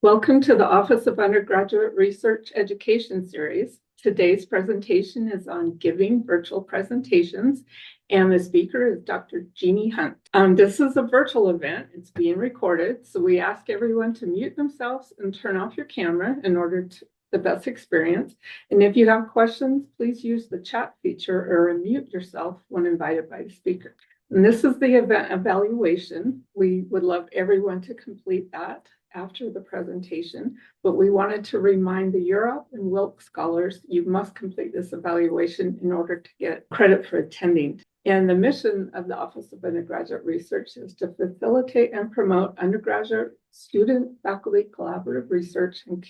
Welcome to the Office of Undergraduate Research Education Series. Today's presentation is on giving virtual presentations, and the speaker is Dr. Jeannie Hunt. This is a virtual event. It's being recorded, so we ask everyone to mute themselves and turn off your camera in order to the best experience. And if you have questions, please use the chat feature or unmute yourself when invited by the speaker. And this is the event evaluation. We would love everyone to complete that after the presentation, but we wanted to remind the Europe and Wilk scholars you must complete this evaluation in order to get credit for attending. And the mission of the Office of Undergraduate Research is to facilitate and promote undergraduate student faculty collaborative research and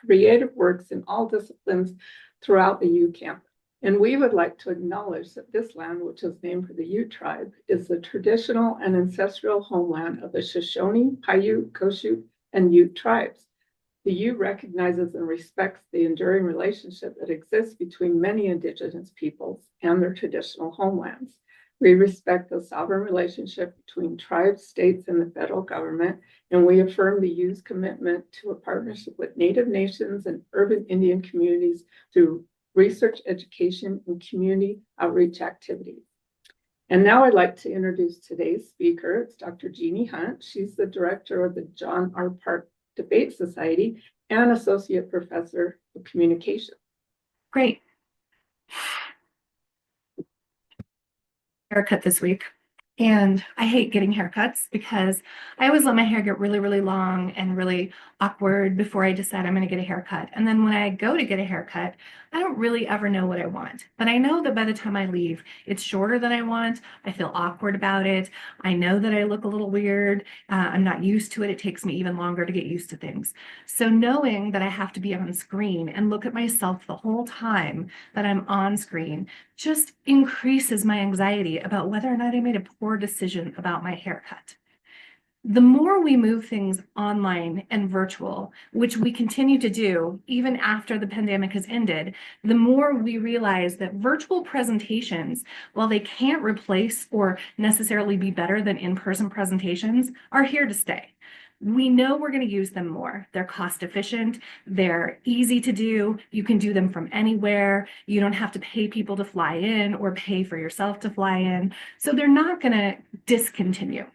creative works in all disciplines throughout the U campus. And we would like to acknowledge that this land, which is named for the Ute tribe, is the traditional and ancestral homeland of the Shoshone, Paiute, Koshu, and Ute tribes. The Ute recognizes and respects the enduring relationship that exists between many indigenous peoples and their traditional homelands. We respect the sovereign relationship between tribes, states, and the federal government, and we affirm the Ute's commitment to a partnership with Native nations and urban Indian communities through research, education, and community outreach activities. And now I'd like to introduce today's speaker. It's Dr. Jeannie Hunt. She's the director of the John R. Park Debate Society and associate professor of communication. Great. Haircut this week. And I hate getting haircuts because I always let my hair get really, really long and really awkward before I decide I'm going to get a haircut. And then when I go to get a haircut, I don't really ever know what I want. But I know that by the time I leave, it's shorter than I want. I feel awkward about it. I know that I look a little weird. I'm not used to it. It takes me even longer to get used to things. So knowing that I have to be on screen and look at myself the whole time that I'm on screen just increases my anxiety about whether or not I made a poor decision about my haircut. The more we move things online and virtual, which we continue to do even after the pandemic has ended, the more we realize that virtual presentations, while they can't replace or necessarily be better than in-person presentations, are here to stay. We know we're going to use them more. They're cost efficient. They're easy to do. You can do them from anywhere. You don't have to pay people to fly in or pay for yourself to fly in. So they're not going to discontinue.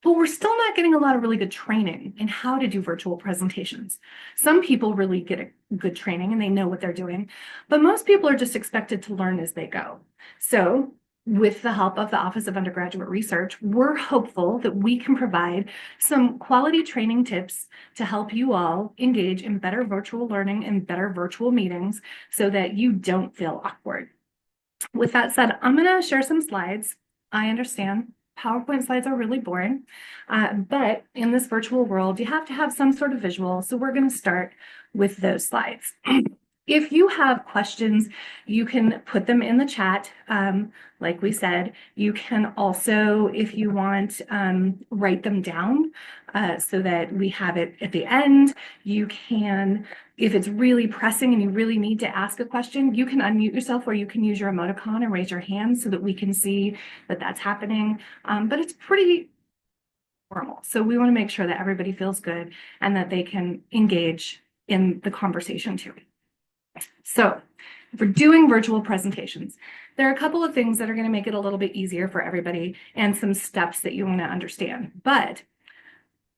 But we're still not getting a lot of really good training in how to do virtual presentations. Some people really get a good training and they know what they're doing, but most people are just expected to learn as they go. So with the help of the Office of Undergraduate Research, we're hopeful that we can provide some quality training tips to help you all engage in better virtual learning and better virtual meetings so that you don't feel awkward. With that said, I'm going to share some slides. I understand PowerPoint slides are really boring, but in this virtual world, you have to have some sort of visual. So we're going to start with those slides. If you have questions, you can put them in the chat. Like we said, you can also, if you want, write them down so that we have it at the end. You can, if it's really pressing and you really need to ask a question, you can unmute yourself or you can use your emoticon and raise your hand so that we can see that that's happening. But it's pretty formal. So we want to make sure that everybody feels good and that they can engage in the conversation too. So if we're doing virtual presentations, there are a couple of things that are going to make it a little bit easier for everybody and some steps that you want to understand. But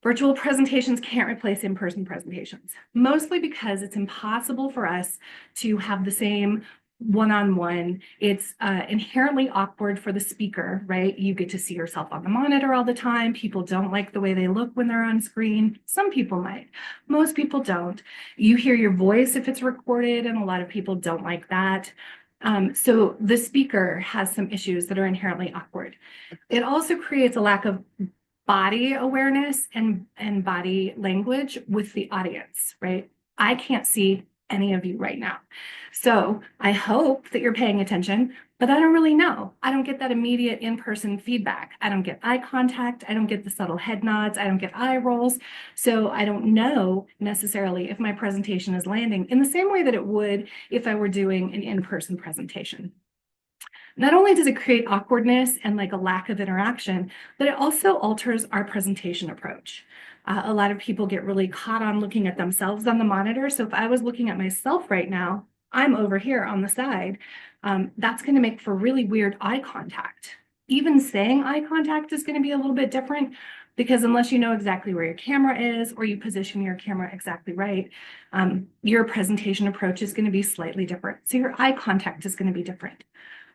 virtual presentations can't replace in-person presentations, mostly because it's impossible for us to have the same one-on-one. It's inherently awkward for the speaker, right? You get to see yourself on the monitor all the time. People don't like the way they look when they're on screen. Some people might, most people don't. You hear your voice if it's recorded, and a lot of people don't like that. So the speaker has some issues that are inherently awkward. It also creates a lack of body awareness and body language with the audience, right? I can't see any of you right now. So I hope that you're paying attention, but I don't really know. I don't get that immediate in-person feedback. I don't get eye contact. I don't get the subtle head nods. I don't get eye rolls. So I don't know necessarily if my presentation is landing in the same way that it would if I were doing an in-person presentation. Not only does it create awkwardness and like a lack of interaction, but it also alters our presentation approach. A lot of people get really caught on looking at themselves on the monitor. So if I was looking at myself right now, I'm over here on the side. That's going to make for really weird eye contact. Even saying eye contact is going to be a little bit different because unless you know exactly where your camera is or you position your camera exactly right, your presentation approach is going to be slightly different. So your eye contact is going to be different.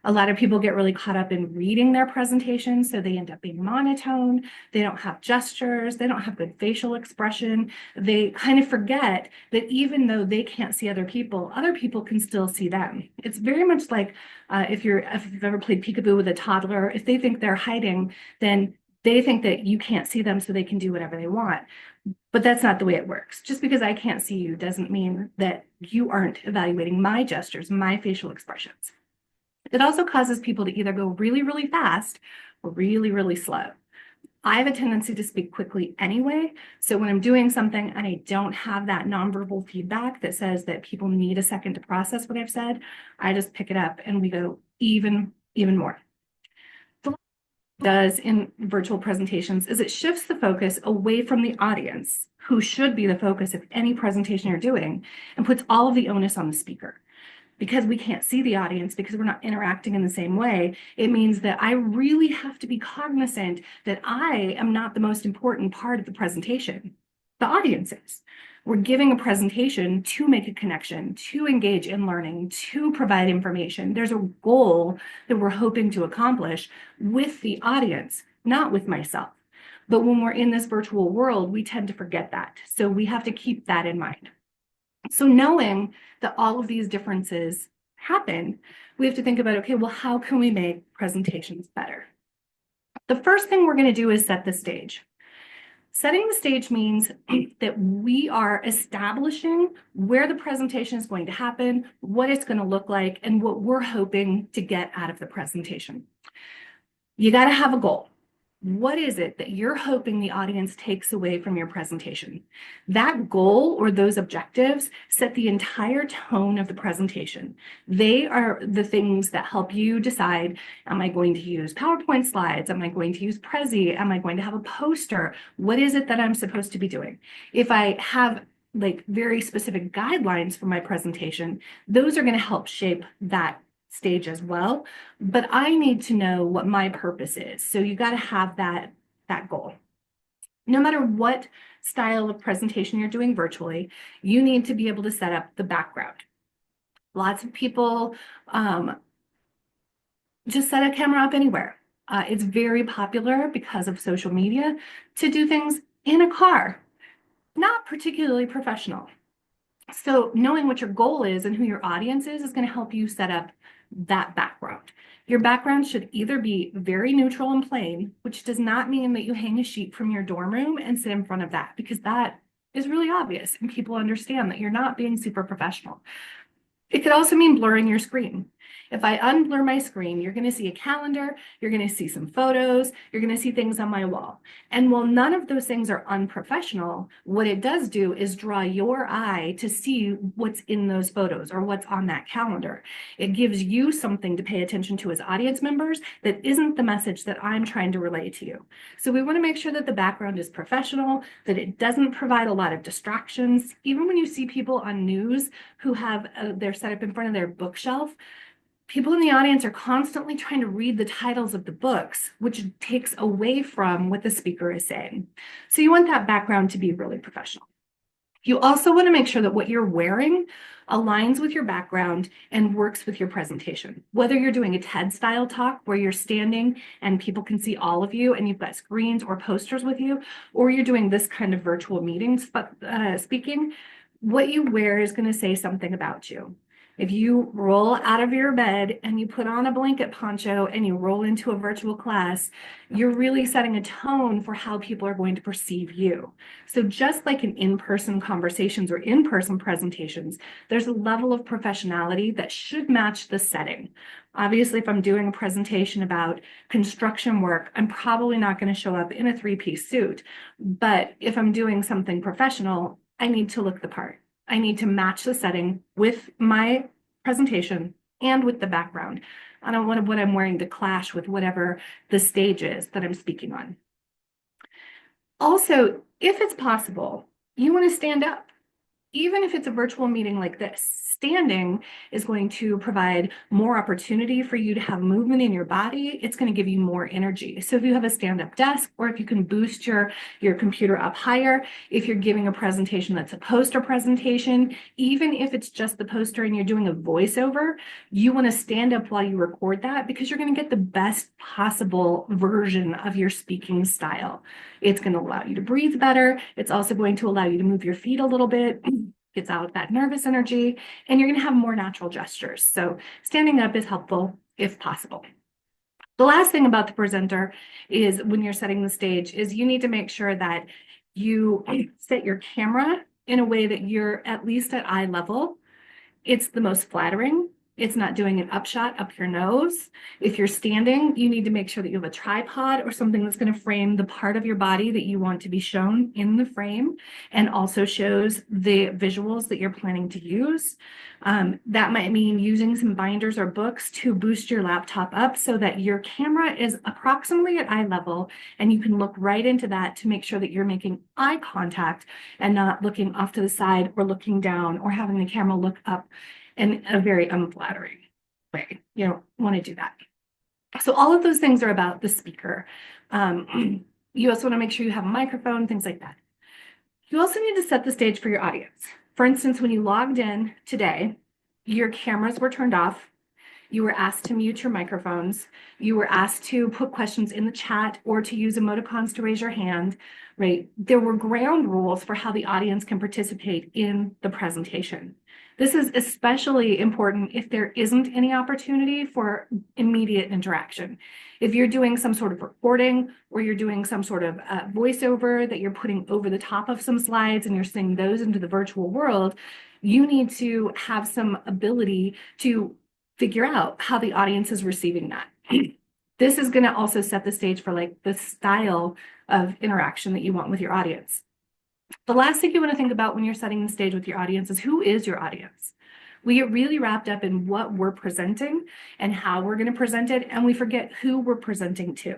A lot of people get really caught up in reading their presentations, so they end up being monotone. They don't have gestures. They don't have good facial expression. They kind of forget that even though they can't see other people can still see them. It's very much like if you've ever played peekaboo with a toddler, if they think they're hiding, then they think that you can't see them so they can do whatever they want. But that's not the way it works. Just because I can't see you doesn't mean that you aren't evaluating my gestures, my facial expressions. It also causes people to either go really, really fast or really, really slow. I have a tendency to speak quickly anyway. So when I'm doing something and I don't have that nonverbal feedback that says that people need a second to process what I've said, I just pick it up and we go even more. What it does in virtual presentations is it shifts the focus away from the audience, who should be the focus of any presentation you're doing, and puts all of the onus on the speaker. Because we can't see the audience, because we're not interacting in the same way, it means that I really have to be cognizant that I am not the most important part of the presentation. The audience is. We're giving a presentation to make a connection, to engage in learning, to provide information. There's a goal that we're hoping to accomplish with the audience, not with myself. But when we're in this virtual world, we tend to forget that. So we have to keep that in mind. So knowing that all of these differences happen, we have to think about, okay, well, how can we make presentations better? The first thing we're going to do is set the stage. Setting the stage means that we are establishing where the presentation is going to happen, what it's going to look like, and what we're hoping to get out of the presentation. You got to have a goal. What is it that you're hoping the audience takes away from your presentation? That goal or those objectives set the entire tone of the presentation. They are the things that help you decide, am I going to use PowerPoint slides? Am I going to use Prezi? Am I going to have a poster? What is it that I'm supposed to be doing? If I have like very specific guidelines for my presentation, those are going to help shape that stage as well, but I need to know what my purpose is. So you got to have that goal. No matter what style of presentation you're doing virtually, you need to be able to set up the background. Lots of people just set a camera up anywhere. It's very popular because of social media to do things in a car, not particularly professional. So knowing what your goal is and who your audience is going to help you set up that background. Your background should either be very neutral and plain, which does not mean that you hang a sheet from your dorm room and sit in front of that, because that is really obvious and people understand that you're not being super professional. It could also mean blurring your screen. If I unblur my screen, you're going to see a calendar, you're going to see some photos, you're going to see things on my wall. And while none of those things are unprofessional, what it does do is draw your eye to see what's in those photos or what's on that calendar. It gives you something to pay attention to as audience members that isn't the message that I'm trying to relay to you. So we want to make sure that the background is professional, that it doesn't provide a lot of distractions. Even when you see people on news who have their set up in front of their bookshelf, people in the audience are constantly trying to read the titles of the books, which takes away from what the speaker is saying. So you want that background to be really professional. You also want to make sure that what you're wearing aligns with your background and works with your presentation. Whether you're doing a TED style talk where you're standing and people can see all of you and you've got screens or posters with you, or you're doing this kind of virtual meetings speaking, what you wear is going to say something about you. If you roll out of your bed and you put on a blanket poncho and you roll into a virtual class, you're really setting a tone for how people are going to perceive you. So just like in in-person conversations or in-person presentations, there's a level of professionality that should match the setting. Obviously, if I'm doing a presentation about construction work, I'm probably not going to show up in a three-piece suit. But if I'm doing something professional, I need to look the part. I need to match the setting with my presentation and with the background. I don't want what I'm wearing to clash with whatever the stage is that I'm speaking on. Also, If it's possible, you want to stand up. Even if it's a virtual meeting like this, standing is going to provide more opportunity for you to have movement in your body. It's going to give you more energy. So if you have a stand-up desk, or if you can boost your computer up higher, if you're giving a presentation that's a poster presentation, even if it's just the poster and you're doing a voiceover, you want to stand up while you record that, because you're going to get the best possible version of your speaking style. It's going to allow you to breathe better. It's also going to allow you to move your feet a little bit, gets out that nervous energy, and you're going to have more natural gestures. So standing up is helpful if possible. The last thing about the presenter is, when you're setting the stage, is you need to make sure that you set your camera in a way that you're at least at eye level. It's the most flattering. It's not doing an upshot up your nose. If you're standing, you need to make sure that you have a tripod or something that's going to frame the part of your body that you want to be shown in the frame, and also shows the visuals that you're planning to use. That might mean using some binders or books to boost your laptop up so that your camera is approximately at eye level, and you can look right into that to make sure that you're making eye contact and not looking off to the side or looking down or having the camera look up in a very unflattering way. You don't want to do that. So all of those things are about the speaker. You also want to make sure you have a microphone, things like that. You also need to set the stage for your audience. For instance, when you logged in today, your cameras were turned off. You were asked to mute your microphones. You were asked to put questions in the chat or to use emoticons to raise your hand, right? There were ground rules for how the audience can participate in the presentation. This is especially important if there isn't any opportunity for immediate interaction. If you're doing some sort of recording, or you're doing some sort of voiceover that you're putting over the top of some slides and you're sending those into the virtual world, you need to have some ability to figure out how the audience is receiving that. This is going to also set the stage for like the style of interaction that you want with your audience. The last thing you want to think about when you're setting the stage with your audience is, who is your audience? We get really wrapped up in what we're presenting and how we're going to present it, and we forget who we're presenting to.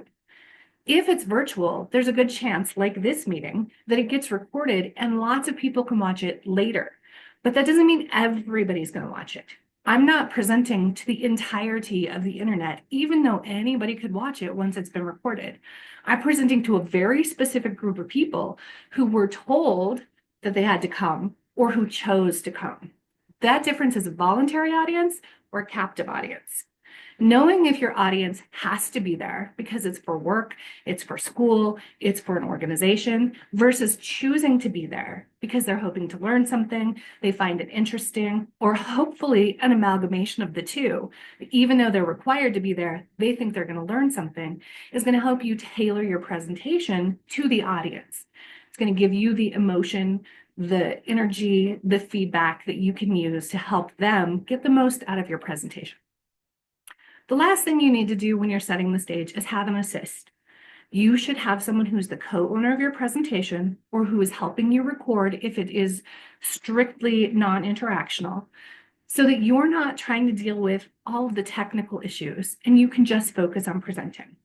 If it's virtual, there's a good chance, like this meeting, that it gets recorded and lots of people can watch it later. But that doesn't mean everybody's going to watch it. I'm not presenting to the entirety of the internet, even though anybody could watch it once it's been recorded. I'm presenting to a very specific group of people who were told that they had to come or who chose to come. That difference is a voluntary audience or a captive audience. Knowing if your audience has to be there because it's for work, it's for school, it's for an organization, versus choosing to be there because they're hoping to learn something, they find it interesting, or hopefully an amalgamation of the two. Even though they're required to be there, they think they're going to learn something, is going to help you tailor your presentation to the audience. It's going to give you the emotion, the energy, the feedback that you can use to help them get the most out of your presentation. The last thing you need to do when you're setting the stage is have an assist. You should have someone who's the co-owner of your presentation, or who is helping you record if it is strictly non-interactional, so that you're not trying to deal with all of the technical issues and you can just focus on presenting.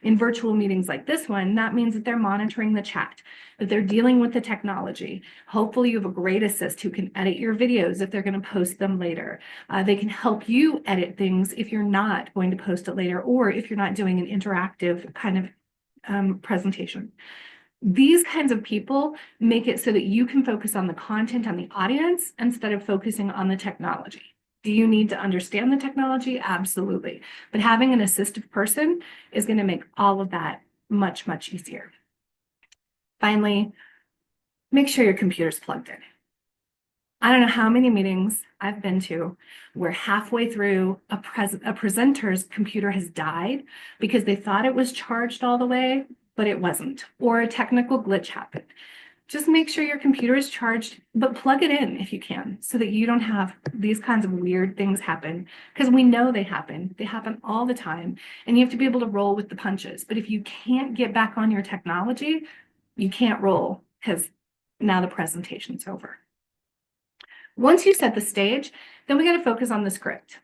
In virtual meetings like this one, that means that they're monitoring the chat, that they're dealing with the technology. Hopefully you have a great assist who can edit your videos if they're going to post them later. They can help you edit things if you're not going to post it later, or if you're not doing an interactive kind of presentation. These kinds of people make it so that you can focus on the content, on the audience, instead of focusing on the technology. Do you need to understand the technology? Absolutely. But having an assistive person is going to make all of that much, much easier. Finally, make sure your computer's plugged in. I don't know how many meetings I've been to where halfway through a presenter's computer has died because they thought it was charged all the way, but it wasn't, or a technical glitch happened. Just make sure your computer is charged, but plug it in if you can, so that you don't have these kinds of weird things happen, because we know they happen. They happen all the time, and you have to be able to roll with the punches. But if you can't get back on your technology, you can't roll, because now the presentation's over. Once you set the stage, then we got to focus on the script.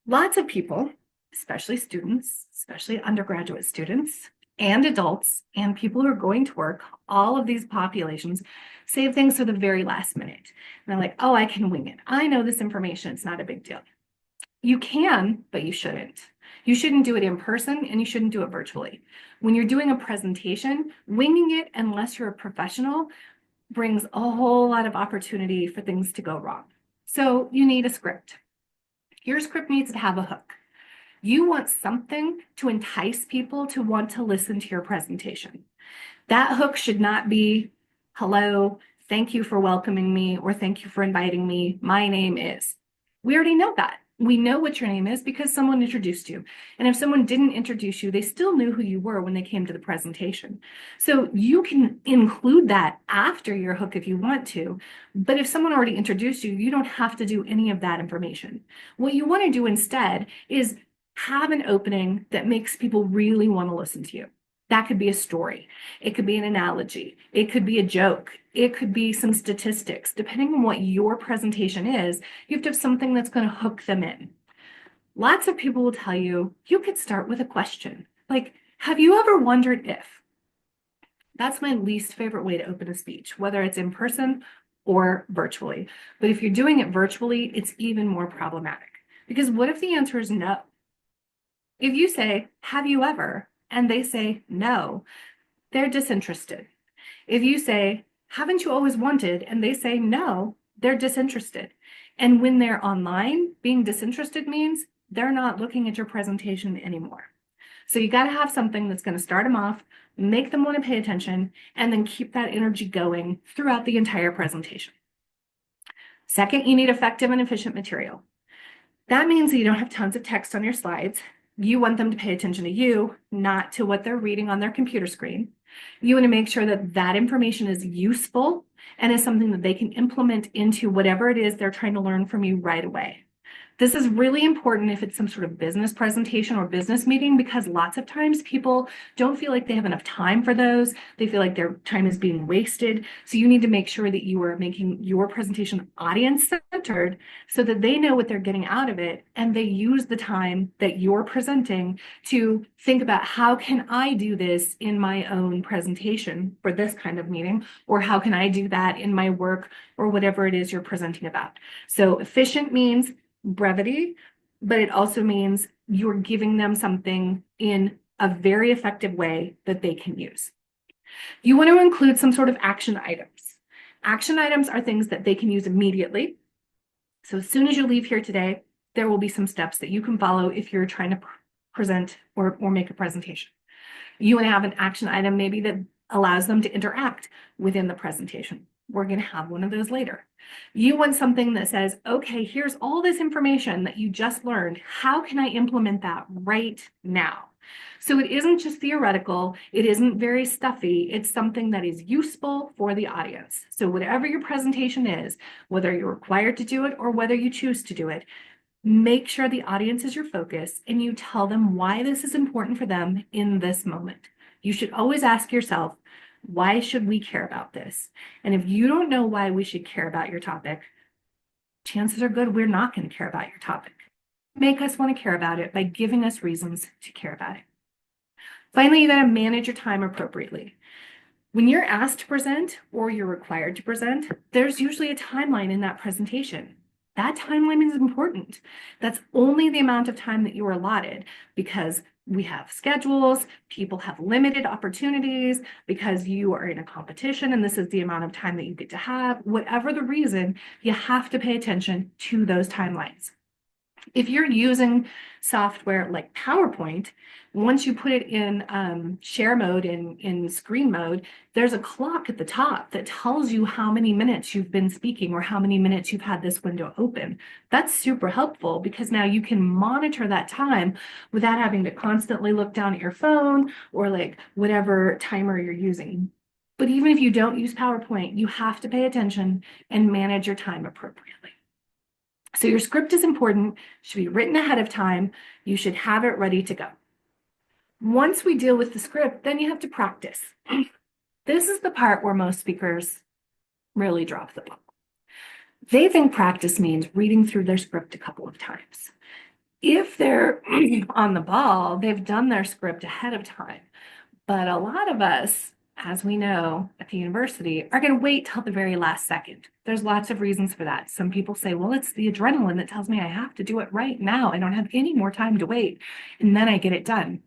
Lots of people, especially students, especially undergraduate students, and adults and people who are going to work, all of these populations save things for the very last minute. And they're like, oh, I can wing it. I know this information. It's not a big deal. You can, but you shouldn't. You shouldn't do it in person and you shouldn't do it virtually. When you're doing a presentation, winging it, unless you're a professional, brings a whole lot of opportunity for things to go wrong. So you need a script. Your script needs to have a hook. You want something to entice people to want to listen to your presentation. That hook should not be, hello, thank you for welcoming me, or thank you for inviting me. My name is. We already know that. We know what your name is because someone introduced you. And if someone didn't introduce you, they still knew who you were when they came to the presentation. So you can include that after your hook if you want to. But if someone already introduced you, you don't have to do any of that information. What you want to do instead is have an opening that makes people really want to listen to you. That could be a story. It could be an analogy. It could be a joke. It could be some statistics. Depending on what your presentation is, you have to have something that's going to hook them in. Lots of people will tell you, you could start with a question. Like, have you ever wondered if? That's my least favorite way to open a speech, whether it's in person or virtually. But if you're doing it virtually, it's even more problematic. Because what if the answer is no? If you say, have you ever? And they say no, they're disinterested. If you say, haven't you always wanted? And they say no, they're disinterested. And when they're online, being disinterested means they're not looking at your presentation anymore. So you got to have something that's going to start them off, make them want to pay attention, and then keep that energy going throughout the entire presentation. Second, you need effective and efficient material. That means that you don't have tons of text on your slides. You want them to pay attention to you, not to what they're reading on their computer screen. You want to make sure that that information is useful and is something that they can implement into whatever it is they're trying to learn from you right away. This is really important if it's some sort of business presentation or business meeting, because lots of times people don't feel like they have enough time for those. They feel like their time is being wasted. So you need to make sure that you are making your presentation audience-centered so that they know what they're getting out of it, and they use the time that you're presenting to think about, how can I do this in my own presentation for this kind of meeting, or how can I do that in my work, or whatever it is you're presenting about. So efficient means brevity, but it also means you're giving them something in a very effective way that they can use. You want to include some sort of action items. Action items are things that they can use immediately. So as soon as you leave here today, there will be some steps that you can follow if you're trying to present or make a presentation. You want to have an action item maybe that allows them to interact within the presentation. We're going to have one of those later. You want something that says, okay, here's all this information that you just learned. How can I implement that right now? So it isn't just theoretical. It isn't very stuffy. It's something that is useful for the audience. So whatever your presentation is, whether you're required to do it or whether you choose to do it, make sure the audience is your focus and you tell them why this is important for them in this moment. You should always ask yourself, why should we care about this? And if you don't know why we should care about your topic, chances are good we're not going to care about your topic. Make us want to care about it by giving us reasons to care about it. Finally, you got to manage your time appropriately. When you're asked to present or you're required to present, there's usually a timeline in that presentation. That timeline is important. That's only the amount of time that you are allotted, because we have schedules, people have limited opportunities, because you are in a competition and this is the amount of time that you get to have. Whatever the reason, you have to pay attention to those timelines. If you're using software like PowerPoint, once you put it in share mode, in screen mode, there's a clock at the top that tells you how many minutes you've been speaking or how many minutes you've had this window open. That's super helpful because now you can monitor that time without having to constantly look down at your phone or like whatever timer you're using. But even if you don't use PowerPoint, you have to pay attention and manage your time appropriately. So your script is important, should be written ahead of time. You should have it ready to go. Once we deal with the script, then you have to practice. This is the part where most speakers really drop the ball. They think practice means reading through their script a couple of times. If they're on the ball, they've done their script ahead of time. But a lot of us, as we know at the university, are going to wait till the very last second. There's lots of reasons for that. Some people say, well, it's the adrenaline that tells me I have to do it right now. I don't have any more time to wait. And then I get it done.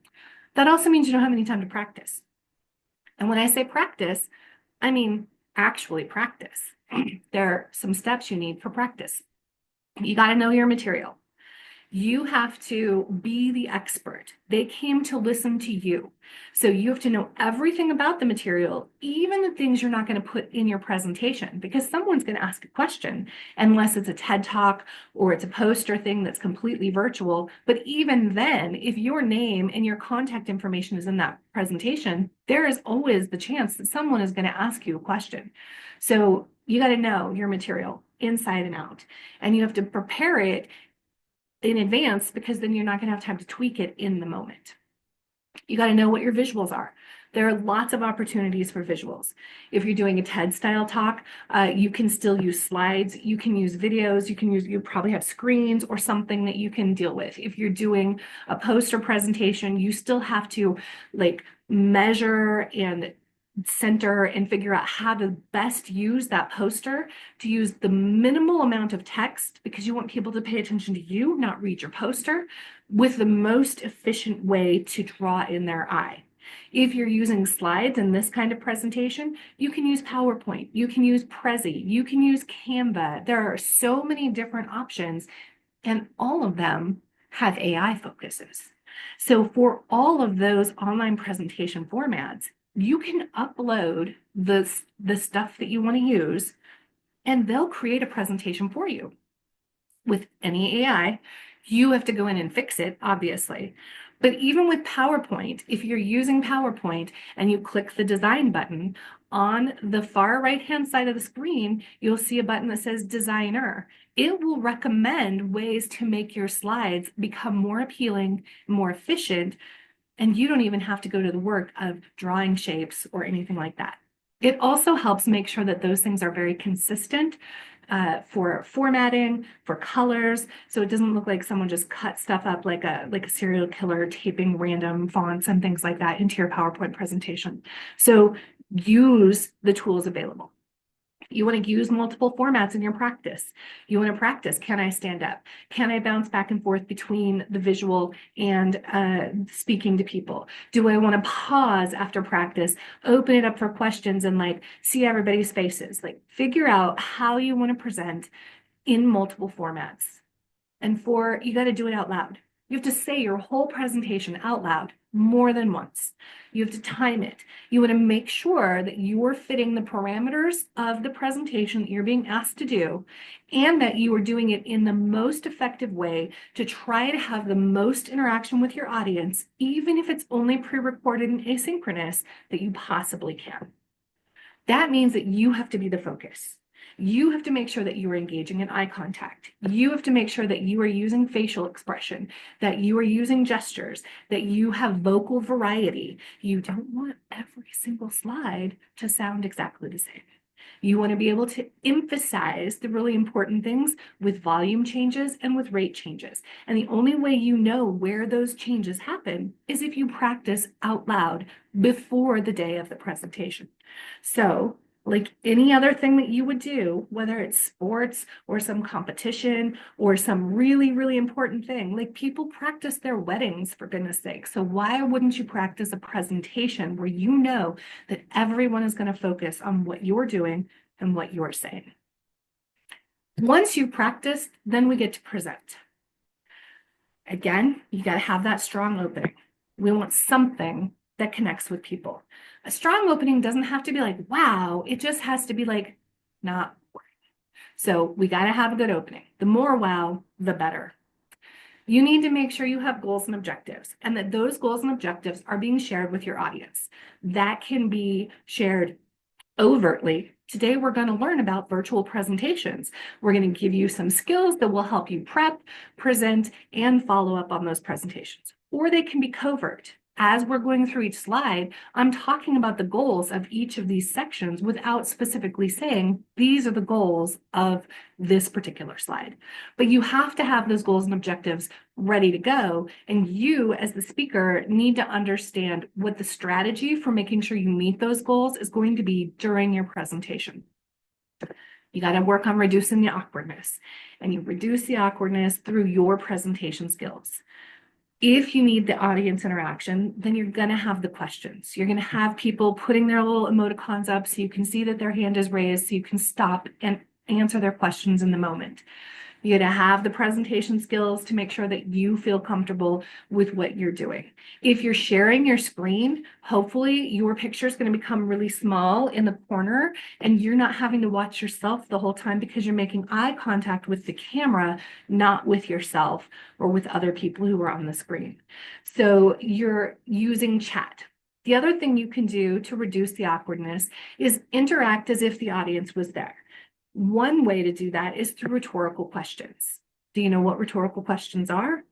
That also means you don't have any time to practice. And when I say practice, I mean actually practice. There are some steps you need for practice. You got to know your material. You have to be the expert. They came to listen to you. So you have to know everything about the material, even the things you're not going to put in your presentation, because someone's going to ask a question, unless it's a TED Talk or it's a poster thing that's completely virtual. But even then, if your name and your contact information is in that presentation, there is always the chance that someone is going to ask you a question. So you got to know your material inside and out, and you have to prepare it in advance, because then you're not going to have time to tweak it in the moment. You got to know what your visuals are. There are lots of opportunities for visuals. If you're doing a TED style talk, you can still use slides, you can use videos, you probably have screens or something that you can deal with. If you're doing a poster presentation, you still have to like measure and center and figure out how to best use that poster to use the minimal amount of text, because you want people to pay attention to you, not read your poster, with the most efficient way to draw in their eye. If you're using slides in this kind of presentation, you can use PowerPoint, you can use Prezi, you can use Canva. There are so many different options, and all of them have AI focuses. So for all of those online presentation formats, you can upload the stuff that you want to use, and they'll create a presentation for you. With any AI, you have to go in and fix it, obviously. But even with PowerPoint, if you're using PowerPoint and you click the design button, on the far right-hand side of the screen, you'll see a button that says Designer. It will recommend ways to make your slides become more appealing, more efficient, and you don't even have to go to the work of drawing shapes or anything like that. It also helps make sure that those things are very consistent for formatting, for colors, so it doesn't look like someone just cut stuff up like a serial killer, taping random fonts and things like that into your PowerPoint presentation. So use the tools available. You want to use multiple formats in your practice. You want to practice, can I stand up? Can I bounce back and forth between the visual and speaking to people? Do I want to pause after practice, open it up for questions, and like see everybody's faces? Like figure out how you want to present in multiple formats. And you got to do it out loud. You have to say your whole presentation out loud more than once. You have to time it. You want to make sure that you are fitting the parameters of the presentation that you're being asked to do, and that you are doing it in the most effective way to try to have the most interaction with your audience, even if it's only pre-recorded and asynchronous, that you possibly can. That means that you have to be the focus. You have to make sure that you are engaging in eye contact. You have to make sure that you are using facial expression, that you are using gestures, that you have vocal variety. You don't want every single slide to sound exactly the same. You want to be able to emphasize the really important things with volume changes and with rate changes. And the only way you know where those changes happen is if you practice out loud before the day of the presentation. So, like any other thing that you would do, whether it's sports or some competition or some really, really important thing, like people practice their weddings, for goodness sake. So why wouldn't you practice a presentation where you know that everyone is going to focus on what you're doing and what you're saying? Once you practice, then we get to present. Again, you got to have that strong opening. We want something that connects with people. A strong opening doesn't have to be like, wow, it just has to be like, not boring. So we got to have a good opening. The more wow, the better. You need to make sure you have goals and objectives, and that those goals and objectives are being shared with your audience. That can be shared overtly. Today, we're going to learn about virtual presentations. We're going to give you some skills that will help you prep, present, and follow up on those presentations. Or they can be covert. As we're going through each slide, I'm talking about the goals of each of these sections without specifically saying, these are the goals of this particular slide. But you have to have those goals and objectives ready to go. And you, as the speaker, need to understand what the strategy for making sure you meet those goals is going to be during your presentation. You got to work on reducing the awkwardness, and you reduce the awkwardness through your presentation skills. If you need the audience interaction, then you're going to have the questions. You're going to have people putting their little emoticons up so you can see that their hand is raised, so you can stop and answer their questions in the moment. You're going to have the presentation skills to make sure that you feel comfortable with what you're doing. If you're sharing your screen, hopefully your picture is going to become really small in the corner and you're not having to watch yourself the whole time because you're making eye contact with the camera, not with yourself or with other people who are on the screen. So you're using chat. The other thing you can do to reduce the awkwardness is interact as if the audience was there. One way to do that is through rhetorical questions. Do you know what rhetorical questions are?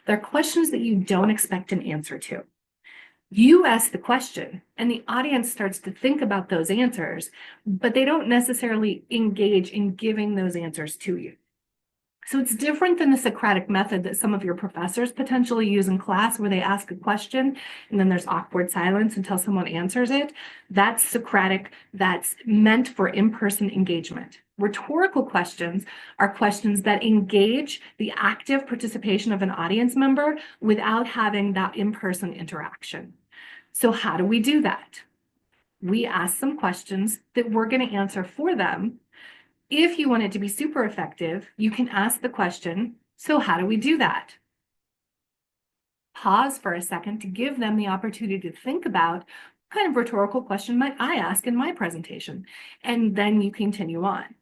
They're questions that you don't expect an answer to. You ask the question and the audience starts to think about those answers, but they don't necessarily engage in giving those answers to you. So it's different than the Socratic method that some of your professors potentially use in class where they ask a question and then there's awkward silence until someone answers it. That's Socratic, that's meant for in-person engagement. Rhetorical questions are questions that engage the active participation of an audience member without having that in-person interaction. So how do we do that? We ask some questions that we're going to answer for them. If you want it to be super effective, you can ask the question, so how do we do that? Pause for a second to give them the opportunity to think about what kind of rhetorical question might I ask in my presentation, and then you continue on.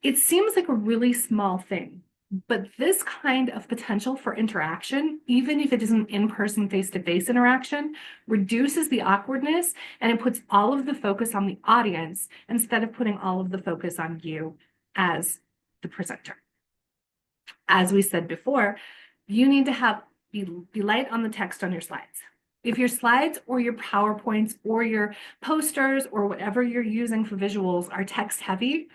It seems like a really small thing, but this kind of potential for interaction, even if it isn't in-person face-to-face interaction, reduces the awkwardness and it puts all of the focus on the audience instead of putting all of the focus on you as the presenter. As we said before, you need to be light on the text on your slides. If your slides or your PowerPoints or your posters or whatever you're using for visuals are text heavy,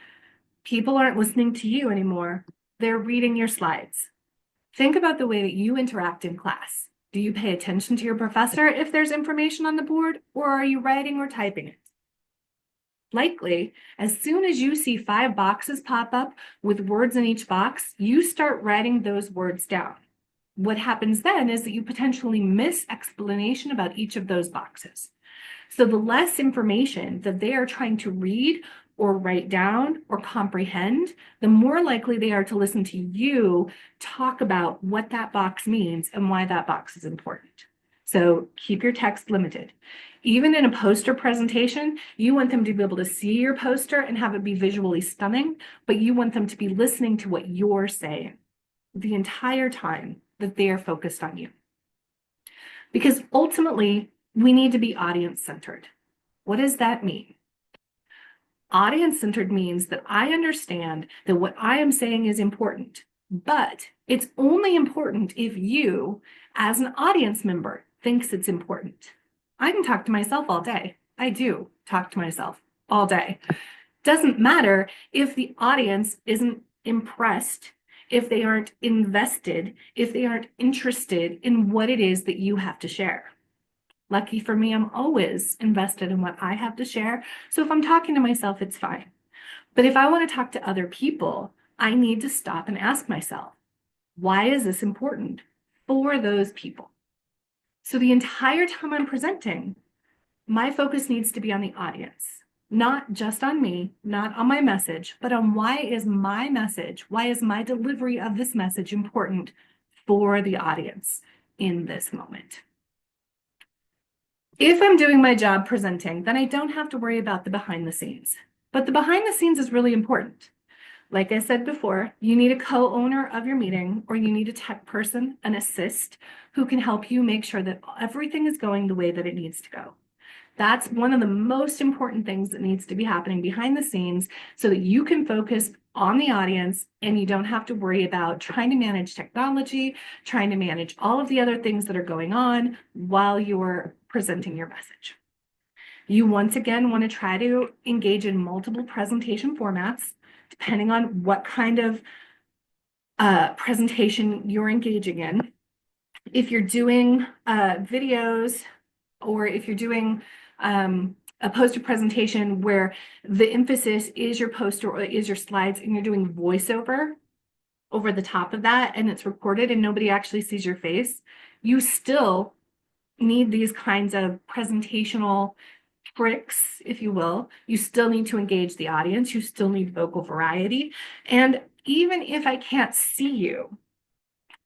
people aren't listening to you anymore. They're reading your slides. Think about the way that you interact in class. Do you pay attention to your professor if there's information on the board, or are you writing or typing it? Likely, as soon as you see 5 boxes pop up with words in each box, you start writing those words down. What happens then is that you potentially miss explanation about each of those boxes. So the less information that they are trying to read or write down or comprehend, the more likely they are to listen to you talk about what that box means and why that box is important. So keep your text limited. Even in a poster presentation, you want them to be able to see your poster and have it be visually stunning, but you want them to be listening to what you're saying the entire time that they are focused on you. Because ultimately, we need to be audience-centered. What does that mean? Audience-centered means that I understand that what I am saying is important, but it's only important if you, as an audience member, thinks it's important. I can talk to myself all day. I do talk to myself all day. Doesn't matter if the audience isn't impressed, if they aren't invested, if they aren't interested in what it is that you have to share. Lucky for me, I'm always invested in what I have to share. So if I'm talking to myself, it's fine. But if I want to talk to other people, I need to stop and ask myself, why is this important for those people? So the entire time I'm presenting, my focus needs to be on the audience, not just on me, not on my message, but on why is my message, why is my delivery of this message important for the audience in this moment. If I'm doing my job presenting, then I don't have to worry about the behind the scenes. But the behind the scenes is really important. Like I said before, you need a co-owner of your meeting, or you need a tech person, an assist, who can help you make sure that everything is going the way that it needs to go. That's one of the most important things that needs to be happening behind the scenes so that you can focus on the audience and you don't have to worry about trying to manage technology, trying to manage all of the other things that are going on while you're presenting your message. You once again want to try to engage in multiple presentation formats, depending on what kind of presentation you're engaging in. If you're doing videos, or if you're doing a poster presentation where the emphasis is your poster or is your slides and you're doing voiceover over the top of that and it's recorded and nobody actually sees your face, you still need these kinds of presentational tricks, if you will. You still need to engage the audience. You still need vocal variety. And even if I can't see you,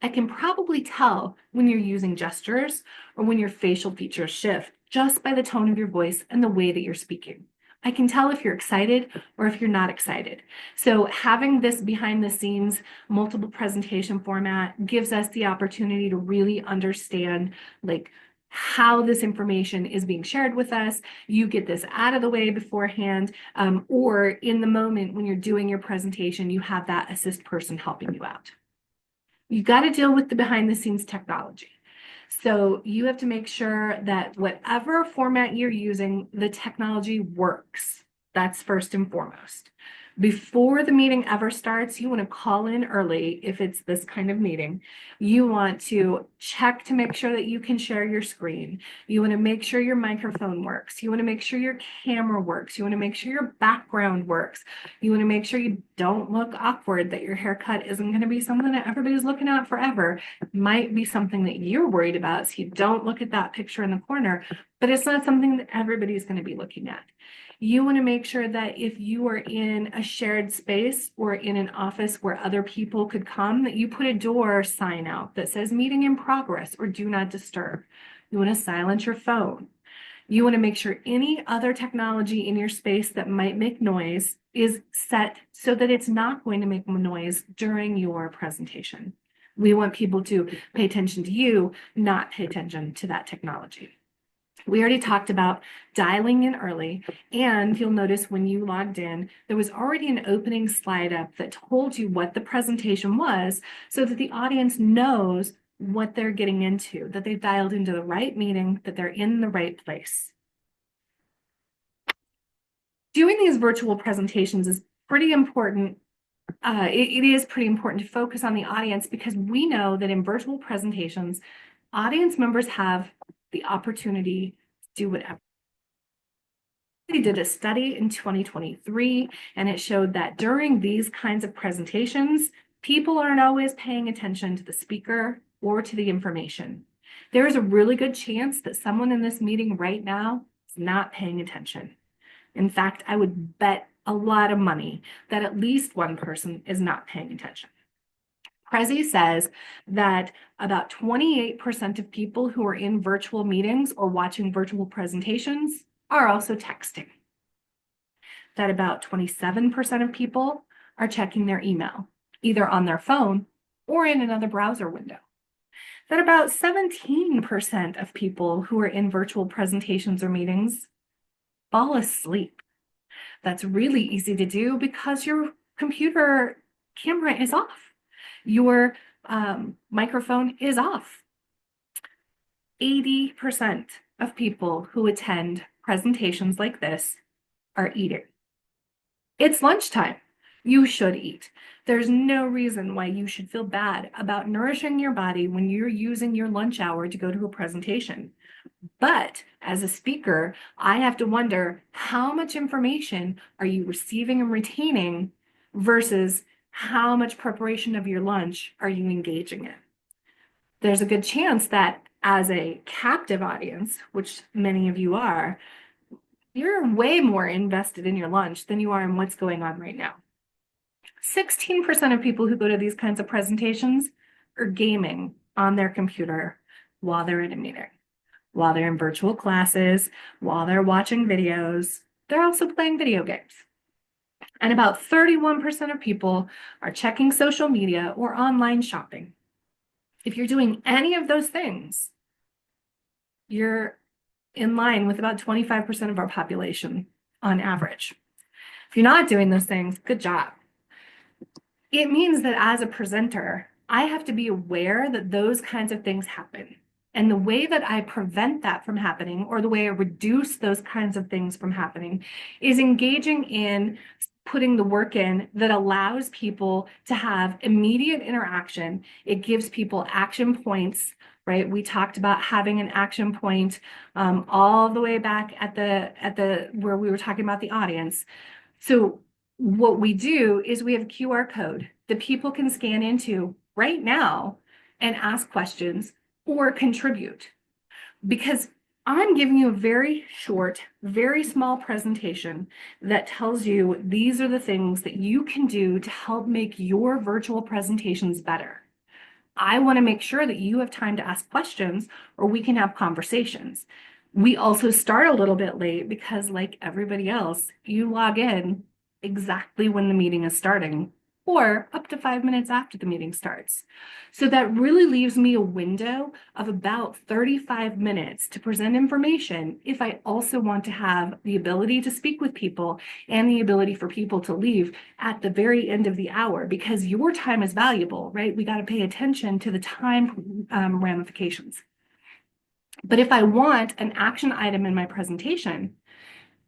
I can probably tell when you're using gestures or when your facial features shift just by the tone of your voice and the way that you're speaking. I can tell if you're excited or if you're not excited. So having this behind the scenes multiple presentation format gives us the opportunity to really understand like how this information is being shared with us. You get this out of the way beforehand, or in the moment when you're doing your presentation, you have that assist person helping you out. You got to deal with the behind the scenes technology. So you have to make sure that whatever format you're using, the technology works. That's first and foremost. Before the meeting ever starts, you want to call in early if it's this kind of meeting. You want to check to make sure that you can share your screen. You want to make sure your microphone works. You want to make sure your camera works. You want to make sure your background works. You want to make sure you don't look awkward, that your haircut isn't going to be something that everybody's looking at forever. It might be something that you're worried about, so you don't look at that picture in the corner, but it's not something that everybody's going to be looking at. You want to make sure that if you are in a shared space or in an office where other people could come, that you put a door sign out that says meeting in progress or do not disturb. You want to silence your phone. You want to make sure any other technology in your space that might make noise is set so that it's not going to make noise during your presentation. We want people to pay attention to you, not pay attention to that technology. We already talked about dialing in early, and you'll notice when you logged in, there was already an opening slide up that told you what the presentation was so that the audience knows what they're getting into, that they've dialed into the right meeting, that they're in the right place. Doing these virtual presentations is pretty important. It is pretty important to focus on the audience because we know that in virtual presentations, audience members have the opportunity to do whatever. They did a study in 2023, and it showed that during these kinds of presentations, people aren't always paying attention to the speaker or to the information. There is a really good chance that someone in this meeting right now is not paying attention. In fact, I would bet a lot of money that at least one person is not paying attention. Prezi says that about 28% of people who are in virtual meetings or watching virtual presentations are also texting. That about 27% of people are checking their email, either on their phone or in another browser window. That about 17% of people who are in virtual presentations or meetings fall asleep. That's really easy to do because your computer camera is off. Your microphone is off. 80% of people who attend presentations like this are eating. It's lunchtime. You should eat. There's no reason why you should feel bad about nourishing your body when you're using your lunch hour to go to a presentation. But as a speaker, I have to wonder how much information are you receiving and retaining versus how much preparation of your lunch are you engaging in? There's a good chance that as a captive audience, which many of you are, you're way more invested in your lunch than you are in what's going on right now. 16% of people who go to these kinds of presentations are gaming on their computer while they're in a meeting, while they're in virtual classes, while they're watching videos. They're also playing video games. And about 31% of people are checking social media or online shopping. If you're doing any of those things, you're in line with about 25% of our population on average. If you're not doing those things, good job. It means that as a presenter, I have to be aware that those kinds of things happen. And the way that I prevent that from happening, or the way I reduce those kinds of things from happening, is engaging in putting the work in that allows people to have immediate interaction. It gives people action points, right? We talked about having an action point all the way back at the where we were talking about the audience. So what we do is we have a QR code that people can scan into right now and ask questions or contribute, because I'm giving you a very short, very small presentation that tells you these are the things that you can do to help make your virtual presentations better. I want to make sure that you have time to ask questions or we can have conversations. We also start a little bit late because, like everybody else, you log in exactly when the meeting is starting or up to 5 minutes after the meeting starts. So that really leaves me a window of about 35 minutes to present information if I also want to have the ability to speak with people and the ability for people to leave at the very end of the hour, because your time is valuable, right? We got to pay attention to the time ramifications. But if I want an action item in my presentation,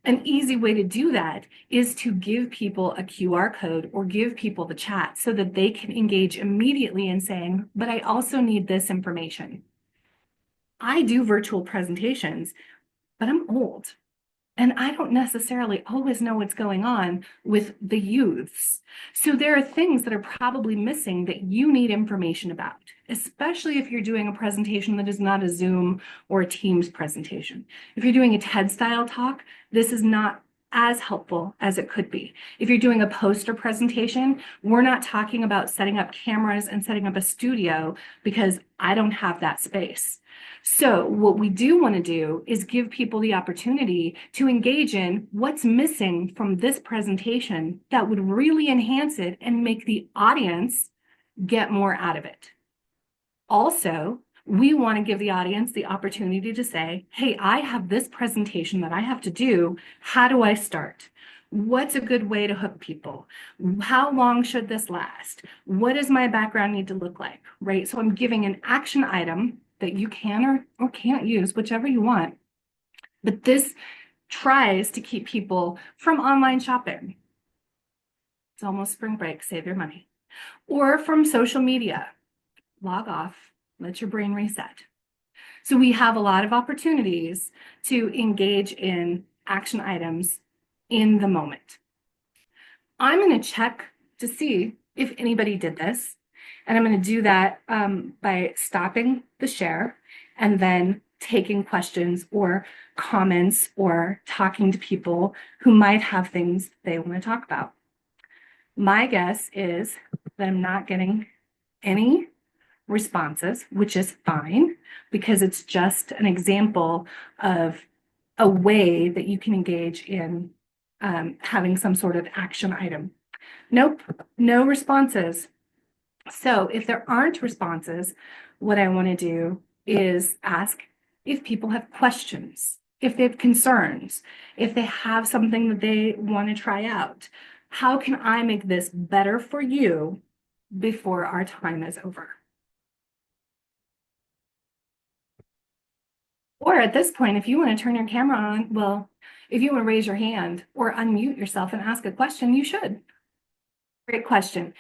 an easy way to do that is to give people a QR code or give people the chat so that they can engage immediately in saying, but I also need this information. I do virtual presentations, but I'm old. And I don't necessarily always know what's going on with the youths. So there are things that are probably missing that you need information about, especially if you're doing a presentation that is not a Zoom or a Teams presentation. If you're doing a TED style talk, this is not as helpful as it could be. If you're doing a poster presentation, we're not talking about setting up cameras and setting up a studio because I don't have that space. So what we do want to do is give people the opportunity to engage in what's missing from this presentation that would really enhance it and make the audience get more out of it. Also, we want to give the audience the opportunity to say, hey, I have this presentation that I have to do. How do I start? What's a good way to hook people? How long should this last? What does my background need to look like, right? So I'm giving an action item that you can or can't use, whichever you want. But this tries to keep people from online shopping. It's almost spring break, save your money. Or from social media, log off, let your brain reset. So we have a lot of opportunities to engage in action items in the moment. I'm going to check to see if anybody did this. And I'm going to do that by stopping the share and then taking questions or comments or talking to people who might have things they want to talk about. My guess is that I'm not getting any responses, which is fine because it's just an example of a way that you can engage in having some sort of action item. Nope, no responses. So if there aren't responses, what I want to do is ask if people have questions, if they have concerns, if they have something that they want to try out. How can I make this better for you before our time is over? Or at this point, if you want to turn your camera on, well, if you want to raise your hand or unmute yourself and ask a question, you should. Great question.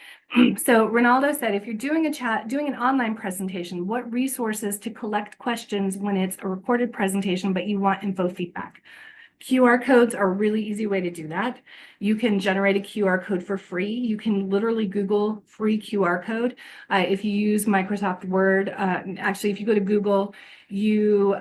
So Ronaldo said, if you're doing an online presentation, what resources to collect questions when it's a recorded presentation, but you want info feedback? QR codes are a really easy way to do that. You can generate a QR code for free. You can literally Google free QR code. If you use Microsoft Word, actually, if you go to Google, you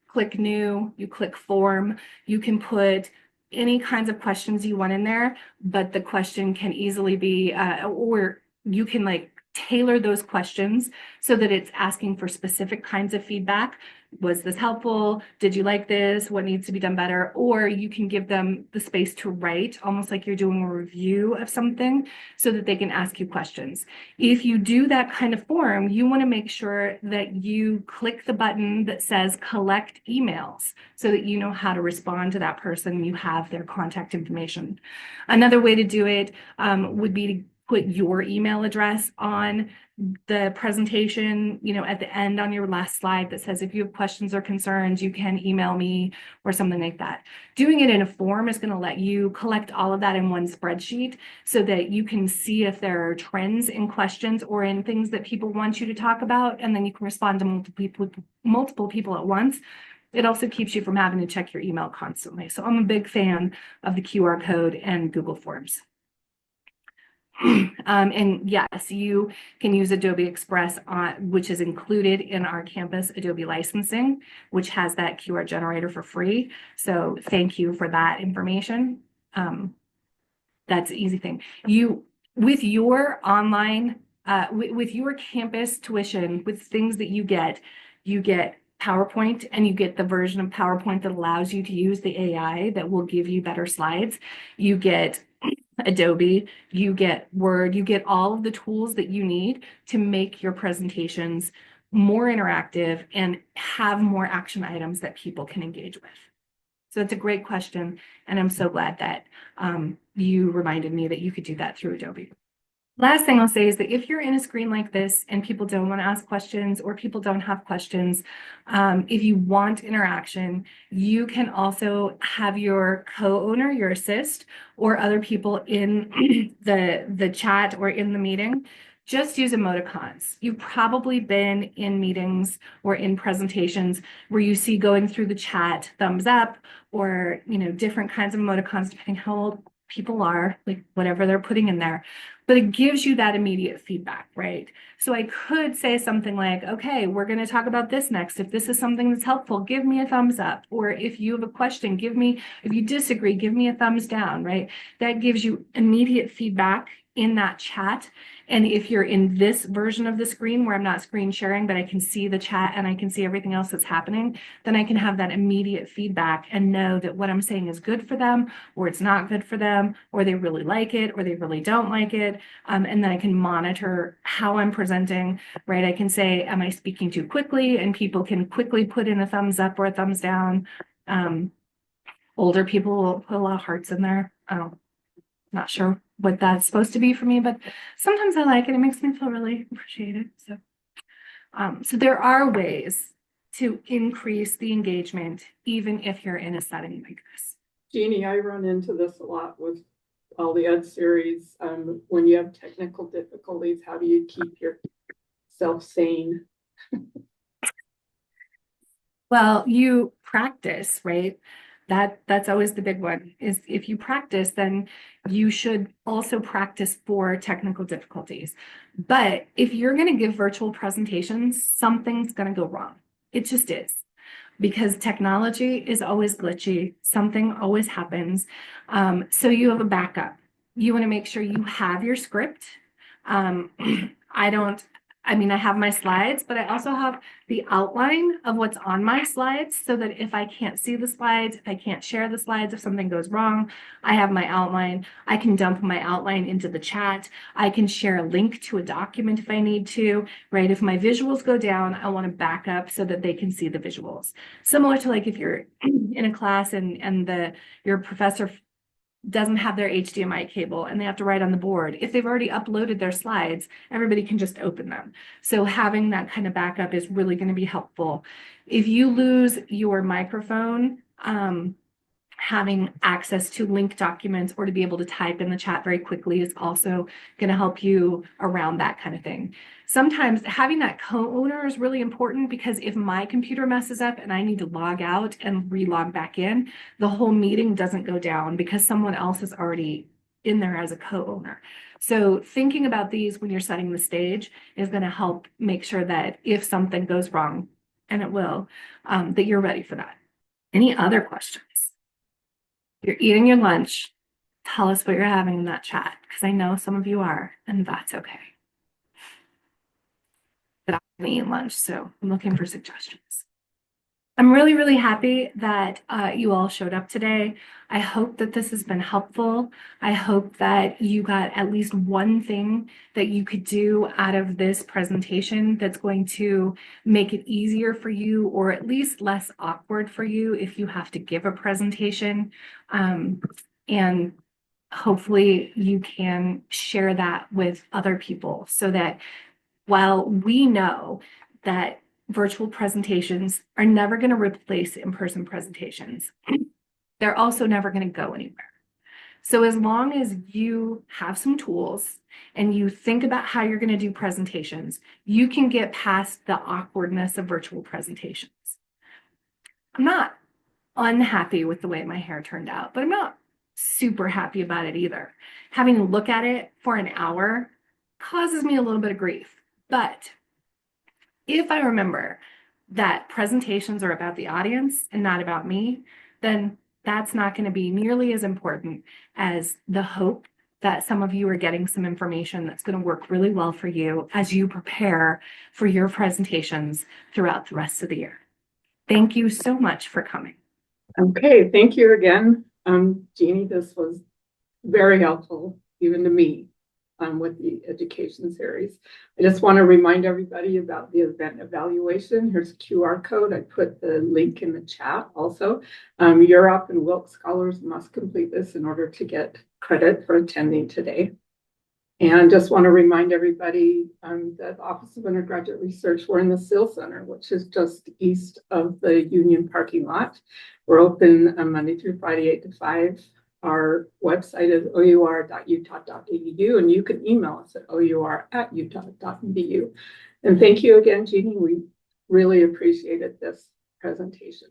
click new, you click form, you can put any kinds of questions you want in there, but the question can easily be, or you can like tailor those questions so that it's asking for specific kinds of feedback. was this helpful? Did you like this? What needs to be done better? Or you can give them the space to write, almost like you're doing a review of something, so that they can ask you questions. If you do that kind of form, you want to make sure that you click the button that says collect emails so that you know how to respond to that person. You have their contact information. Another way to do it would be to put your email address on the presentation, at the end on your last slide that says, if you have questions or concerns, you can email me or something like that. Doing it in a form is going to let you collect all of that in one spreadsheet so that you can see if there are trends in questions or in things that people want you to talk about, and then you can respond to multiple people at once. It also keeps you from having to check your email constantly. So I'm a big fan of the QR code and Google Forms. And yes, you can use Adobe Express, which is included in our campus Adobe licensing, which has that QR generator for free. So thank you for that information. That's an easy thing. With your online, with your campus tuition, with things that you get PowerPoint, and you get the version of PowerPoint that allows you to use the AI that will give you better slides. You get Adobe, you get Word, you get all of the tools that you need to make your presentations more interactive and have more action items that people can engage with. So it's a great question, and I'm so glad that you reminded me that you could do that through Adobe. Last thing I'll say is that if you're in a screen like this and people don't want to ask questions or people don't have questions, if you want interaction, you can also have your co-owner, your assist, or other people in the chat or in the meeting just use emoticons. You've probably been in meetings or in presentations where you see going through the chat, thumbs up, or different kinds of emoticons depending how old people are, like whatever they're putting in there. But it gives you that immediate feedback, right? So I could say something like, okay, we're going to talk about this next. If this is something that's helpful, give me a thumbs up. Or if you have a question, if you disagree, give me a thumbs down, right? That gives you immediate feedback in that chat. And if you're in this version of the screen where I'm not screen sharing, but I can see the chat and I can see everything else that's happening, then I can have that immediate feedback and know that what I'm saying is good for them, or it's not good for them, or they really like it, or they really don't like it. And then I can monitor how I'm presenting, right? I can say, am I speaking too quickly? And people can quickly put in a thumbs up or a thumbs down. Older people will put a lot of hearts in there. Not sure what that's supposed to be for me, but sometimes I like it. It makes me feel really appreciated. So there are ways to increase the engagement, even if you're in a setting like this. Jeannie, I run into this a lot with all the Ed series. When you have technical difficulties, how do you keep yourself sane? Well, you practice, right? That's always the big one, is if you practice, then you should also practice for technical difficulties. But if you're going to give virtual presentations, something's going to go wrong. It just is. Because technology is always glitchy, something always happens. So you have a backup. You want to make sure you have your script. I have my slides, but I also have the outline of what's on my slides so that if I can't see the slides, if I can't share the slides, if something goes wrong, I have my outline. I can dump my outline into the chat. I can share a link to a document if I need to, right? If my visuals go down, I want to back up so that they can see the visuals. Similar to like if you're in a class and your professor doesn't have their HDMI cable and they have to write on the board. If they've already uploaded their slides, everybody can just open them. So having that kind of backup is really going to be helpful. If you lose your microphone, having access to link documents or to be able to type in the chat very quickly is also going to help you around that kind of thing. Sometimes having that co-owner is really important because if my computer messes up and I need to log out and re-log back in, the whole meeting doesn't go down because someone else is already in there as a co-owner. So thinking about these when you're setting the stage is going to help make sure that if something goes wrong, and it will, that you're ready for that. Any other questions? You're eating your lunch, tell us what you're having in that chat, because I know some of you are, and that's okay. But I'm eating lunch, so I'm looking for suggestions. I'm really, really happy that you all showed up today. I hope that this has been helpful. I hope that you got at least one thing that you could do out of this presentation that's going to make it easier for you, or at least less awkward for you if you have to give a presentation. And hopefully you can share that with other people so that while we know that virtual presentations are never going to replace in-person presentations, they're also never going to go anywhere. So as long as you have some tools and you think about how you're going to do presentations, you can get past the awkwardness of virtual presentations. I'm not unhappy with the way my hair turned out, but I'm not super happy about it either. Having to look at it for an hour causes me a little bit of grief. But if I remember that presentations are about the audience and not about me, then that's not going to be nearly as important as the hope that some of you are getting some information that's going to work really well for you as you prepare for your presentations throughout the rest of the year. Thank you so much for coming. Okay, thank you again. Jeannie, this was very helpful, even to me, with the education series. I just want to remind everybody about the event evaluation. Here's a QR code. I put the link in the chat also. Europe and Wilkes scholars must complete this in order to get credit for attending today. And just want to remind everybody that the Office of Undergraduate Research, we're in the SIL Center, which is just east of the Union parking lot. We're open Monday through Friday, 8 to 5. Our website is our.utah.edu, and you can email us at our@utah.edu. And thank you again, Jeannie. We really appreciated this presentation.